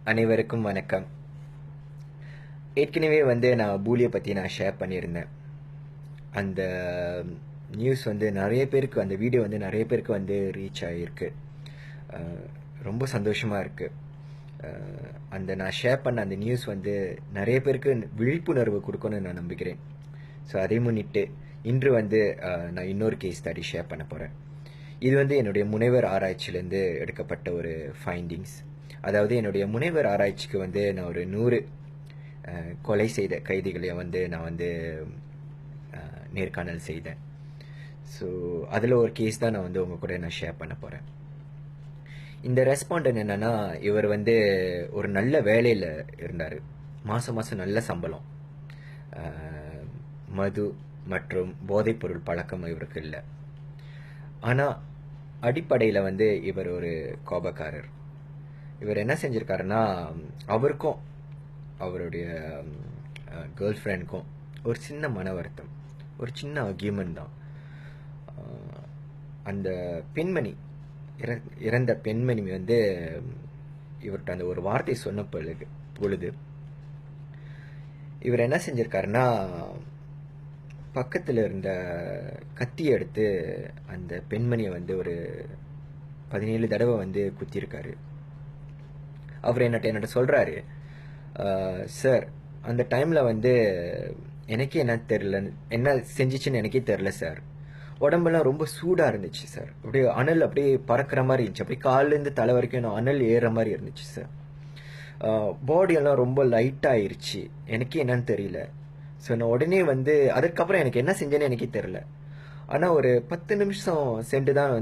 அனைவருக்கும் வணக்கம். ஏற்கனவே நான் பூலியை பற்றி நான் ஷேர் பண்ணியிருந்தேன். அந்த நியூஸ் நிறைய பேருக்கு, அந்த வீடியோ நிறைய பேருக்கு ரீச் ஆகியிருக்கு. ரொம்ப சந்தோஷமாக இருக்குது. நான் ஷேர் பண்ண அந்த நியூஸ் நிறைய பேருக்கு விழிப்புணர்வு கொடுக்கணும்னு நான் நம்புகிறேன். ஸோ அதை முன்னிட்டு இன்று நான் இன்னொரு கேஸ் ஸ்டடி ஷேர் பண்ண போகிறேன். இது என்னுடைய முனைவர் ஆராய்ச்சியிலேருந்து எடுக்கப்பட்ட ஒரு ஃபைண்டிங்ஸ். அதாவது என்னுடைய முனைவர் ஆராய்ச்சிக்கு நான் ஒரு 100 கொலை செய்த கைதிகளை நான் நேர்காணல் செய்தேன். ஸோ அதில் ஒரு கேஸ் தான் நான் உங்கள் கூட நான் ஷேர் பண்ண போகிறேன். இந்த ரெஸ்பாண்டன்ட் என்னன்னா, இவர் ஒரு நல்ல வேலையில் இருந்தார். மாதம் நல்ல சம்பளம். மது மற்றும் போதைப்பொருள் பழக்கம் இவருக்கு இல்லை. ஆனால் அடிப்படையில் இவர் ஒரு கோபக்காரர். இவர் என்ன செஞ்சிருக்காருன்னா, அவருக்கும் அவருடைய கேர்ள் ஃப்ரெண்டுக்கும் ஒரு சின்ன மன வருத்தம், ஒரு சின்ன ஆர்கியூமெண்ட் தான். அந்த பெண்மணி, இறந்த பெண்மணி இவர்கிட்ட அந்த ஒரு வார்த்தை சொன்ன பொழுது இவர் என்ன செஞ்சிருக்காருன்னா, பக்கத்தில் இருந்த கத்தியை எடுத்து அந்த பெண்மணியை ஒரு 17 தடவை குத்திருக்காரு. அவர் என்னட்ட சொல்கிறாரு, சார் அந்த டைமில் எனக்கே என்ன தெரில, என்ன செஞ்சிச்சுன்னு எனக்கே தெரில சார். உடம்பெல்லாம் ரொம்ப சூடாக இருந்துச்சு சார். அப்படியே அனல் அப்படியே பறக்கிற மாதிரி இருந்துச்சு. அப்படியே காலிலேருந்து தலை வரைக்கும் அனல் ஏறுற மாதிரி இருந்துச்சு சார். பாடியெல்லாம் ரொம்ப லைட்டாகிருச்சு. எனக்கே என்னன்னு தெரியல. ஸோ நான் உடனே அதுக்கப்புறம் எனக்கு என்ன செஞ்சேன்னு எனக்கே தெரில. ஆனால் ஒரு 10 நிமிஷம் சென்று தான்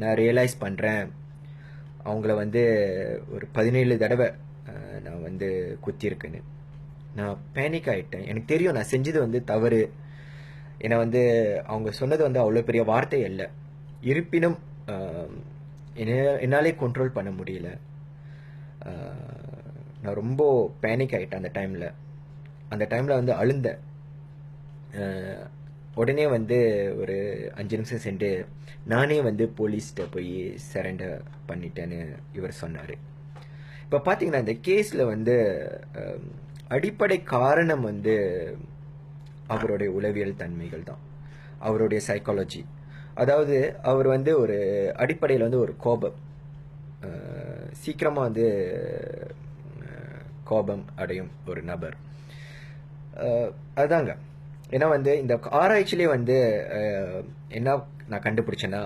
நான் ரியலைஸ் பண்ணுறேன், அவங்கள ஒரு 17 தடவை நான் குத்திருக்கேன்னு. நான் பேனிக் ஆகிட்டேன். எனக்கு தெரியும் நான் செஞ்சது தவறு. ஏன்னா அவங்க சொன்னது அவ்வளோ பெரிய வார்த்தை இல்லை. இருப்பினும் என்னாலே கண்ட்ரோல் பண்ண முடியல. நான் ரொம்ப பேனிக் ஆகிட்டேன் அந்த டைமில் அழுந்தேன். உடனே ஒரு 5 நிமிஷம் சென்று நானே போலீஸ்கிட்ட போய் சரண்டர் பண்ணிட்டேன்னு இவர் சொன்னார். இப்போ பார்த்தீங்கன்னா இந்த கேஸில் அடிப்படை காரணம் அவருடைய உளவியல் தன்மைகள் தான், அவருடைய சைக்காலஜி. அதாவது அவர் ஒரு அடிப்படையில் ஒரு கோபம், சீக்கிரமாக கோபம் அடையும் ஒரு நபர். அதுதாங்க. ஏன்னா இந்த ஆராய்ச்சியிலே என்ன நான் கண்டுபிடிச்சேன்னா,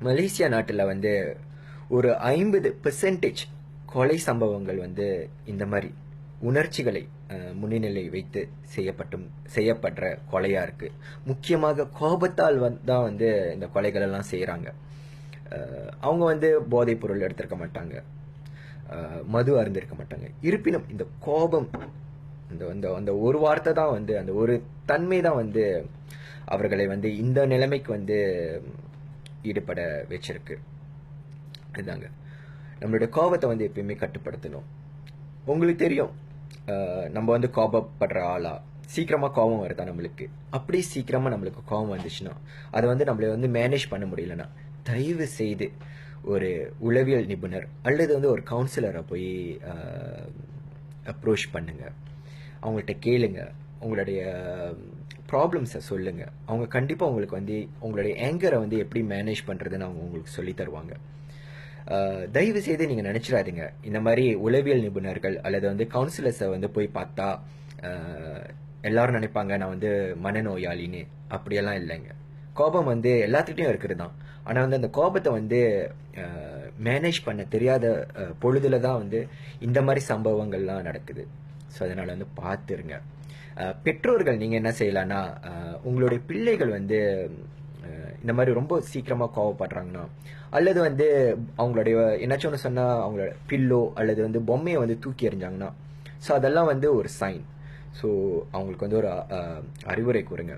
மலேசியா நாட்டில் ஒரு 50% கொலை சம்பவங்கள் இந்த மாதிரி உணர்ச்சிகளை முன்னிலை வைத்து செய்யப்படுற கொலையாக இருக்குது. முக்கியமாக கோபத்தால் தான் இந்த கொலைகள் எல்லாம் செய்கிறாங்க. அவங்க போதைப் பொருள் எடுத்திருக்க மாட்டாங்க, மது அருந்திருக்க மாட்டாங்க. இருப்பினும் இந்த கோபம், அந்த ஒரு வார்த்தை தான் அந்த ஒரு தன்மை தான் அவர்களை இந்த நிலைமைக்கு ஈடுபட வச்சிருக்கு. இதுதாங்க. நம்மளுடைய கோபத்தை எப்பயுமே கட்டுப்படுத்தணும். உங்களுக்கு தெரியும், நம்ம கோபப்படுற ஆளா, சீக்கிரமாக கோபம் வருதா நம்மளுக்கு. அப்படி சீக்கிரமாக நம்மளுக்கு கோபம் வந்துச்சுன்னா அதை நம்மளை மேனேஜ் பண்ண முடியலன்னா, தயவு செய்து ஒரு உளவியல் நிபுணர் அல்லது ஒரு கவுன்சிலரை போய் அப்ரோச் பண்ணுங்க. அவங்கள்ட்ட கேளுங்க, உங்களுடைய ப்ராப்ளம்ஸை சொல்லுங்க. அவங்க கண்டிப்பாக உங்களுக்கு உங்களுடைய ஏங்கரை எப்படி மேனேஜ் பண்ணுறதுன்னு அவங்க உங்களுக்கு சொல்லி தருவாங்க. தயவு செய்து நீங்கள் நினச்சிடாதீங்க, இந்த மாதிரி உளவியல் நிபுணர்கள் அல்லது கவுன்சிலர்ஸை போய் பார்த்தா எல்லாரும் நினைப்பாங்க நான் மனநோயாளின்னு. அப்படியெல்லாம் இல்லைங்க. கோபம் எல்லாத்துக்கிட்டையும் இருக்கிறது தான். ஆனால் அந்த கோபத்தை மேனேஜ் பண்ண தெரியாத பொழுதுல தான் இந்த மாதிரி சம்பவங்கள்லாம் நடக்குது. ஸோ அதனால் பார்த்துருங்க. பெற்றோர்கள் நீங்கள் என்ன செய்யலான்னா, உங்களுடைய பிள்ளைகள் இந்த மாதிரி ரொம்ப சீக்கிரமாக கோவப்படுறாங்கன்னா, அல்லது அவங்களுடைய என்னாச்சும் ஒன்று சொன்னால் அவங்களோட பில்லோ அல்லது பொம்மையை தூக்கி எறிஞ்சாங்கன்னா, ஸோ அதெல்லாம் ஒரு சைன். ஸோ அவங்களுக்கு ஒரு அறிவுரை கூறுங்க.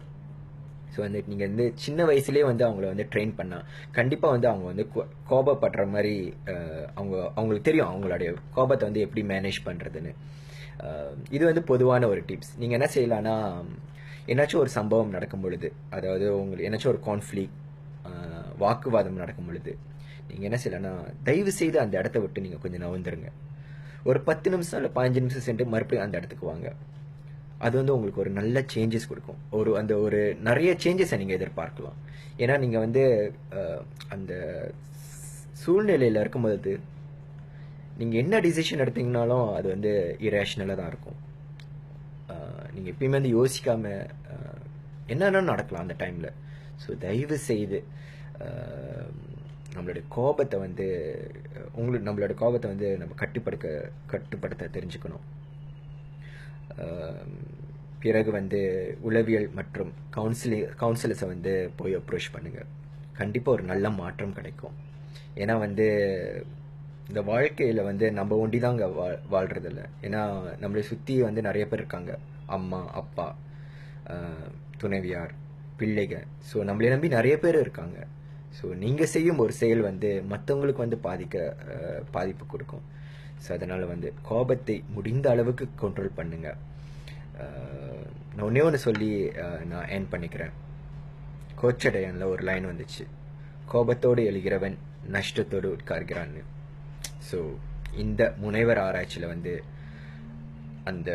ஸோ நீங்கள் சின்ன வயசுலேயே அவங்கள ட்ரெயின் பண்ணால் கண்டிப்பாக அவங்க கோபப்படுற மாதிரி அவங்களுக்கு தெரியும் அவங்களுடைய கோபத்தை எப்படி மேனேஜ் பண்ணுறதுன்னு. இது பொதுவான ஒரு டிப்ஸ். நீங்கள் என்ன செய்யலான்னா, என்னாச்சும் ஒரு சம்பவம் நடக்கும் பொழுது, அதாவது உங்களுக்கு என்னாச்சும் ஒரு கான்ஃப்ளிக், வாக்குவாதம் நடக்கும் பொழுது நீங்கள் என்ன செய்யலான்னா, தயவு செய்து அந்த இடத்த விட்டு நீங்கள் கொஞ்சம் நகர்ந்துருங்க. ஒரு 10 நிமிஷம் இல்லை 15 நிமிஷம் சென்று மறுபடியும் அந்த இடத்துக்கு வாங்க. அது வந்து உங்களுக்கு ஒரு நல்ல சேஞ்சஸ் கொடுக்கும். ஒரு நிறைய சேஞ்சஸை நீங்கள் எதிர்பார்க்கலாம். ஏன்னா நீங்கள் வந்து அந்த சூழ்நிலையில் இருக்கும்போது நீங்கள் என்ன டிசிஷன் எடுத்தீங்கனாலும் அது வந்து இரேஷனலாக தான் இருக்கும். நீங்கள் எப்பயுமே வந்து யோசிக்காமல் என்னென்ன நடக்கலாம் அந்த டைமில். ஸோ தயவு செய்து நம்மளுடைய கோபத்தை வந்து நம்மளோட கோபத்தை வந்து நம்ம கட்டுப்படுத்த தெரிஞ்சுக்கணும். பிறகு வந்து உளவியல் மற்றும் கவுன்சிலர்ஸை வந்து போய் அப்ரோச் பண்ணுங்கள். கண்டிப்பாக ஒரு நல்ல மாற்றம் கிடைக்கும். ஏன்னா வந்து இந்த வாழ்க்கையில் வந்து நம்ம ஒண்டி தாங்க வாழ்கிறதில்ல. ஏன்னா நம்மளை சுற்றி வந்து நிறைய பேர் இருக்காங்க. அம்மா, அப்பா, துணைவியார், பிள்ளைகள். ஸோ நம்மளை நம்பி நிறைய பேர் இருக்காங்க. ஸோ நீங்கள் செய்யும் ஒரு செயல் வந்து மற்றவங்களுக்கு வந்து பாதிப்பு கொடுக்கும். ஸோ அதனால் வந்து கோபத்தை முடிந்த அளவுக்கு கண்ட்ரோல் பண்ணுங்கள். நான் ஒன்றே ஒன்று சொல்லி நான் எண்ட் பண்ணிக்கிறேன். கோச்சடையனில் ஒரு லைன் வந்துச்சு, கோபத்தோடு எழுகிறவன் நஷ்டத்தோடு உட்கார்கிறான்னு. ஸோ இந்த முனைவர் ஆராய்ச்சியில் வந்து அந்த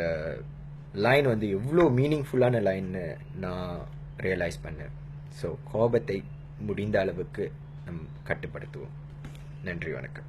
லைன் வந்து எவ்வளோ மீனிங்ஃபுல்லான லைன்னு நான் ரியலைஸ் பண்ணேன். ஸோ கோபத்தை முடிந்த அளவுக்கு நம் கட்டுப்படுத்துவோம். நன்றி, வணக்கம்.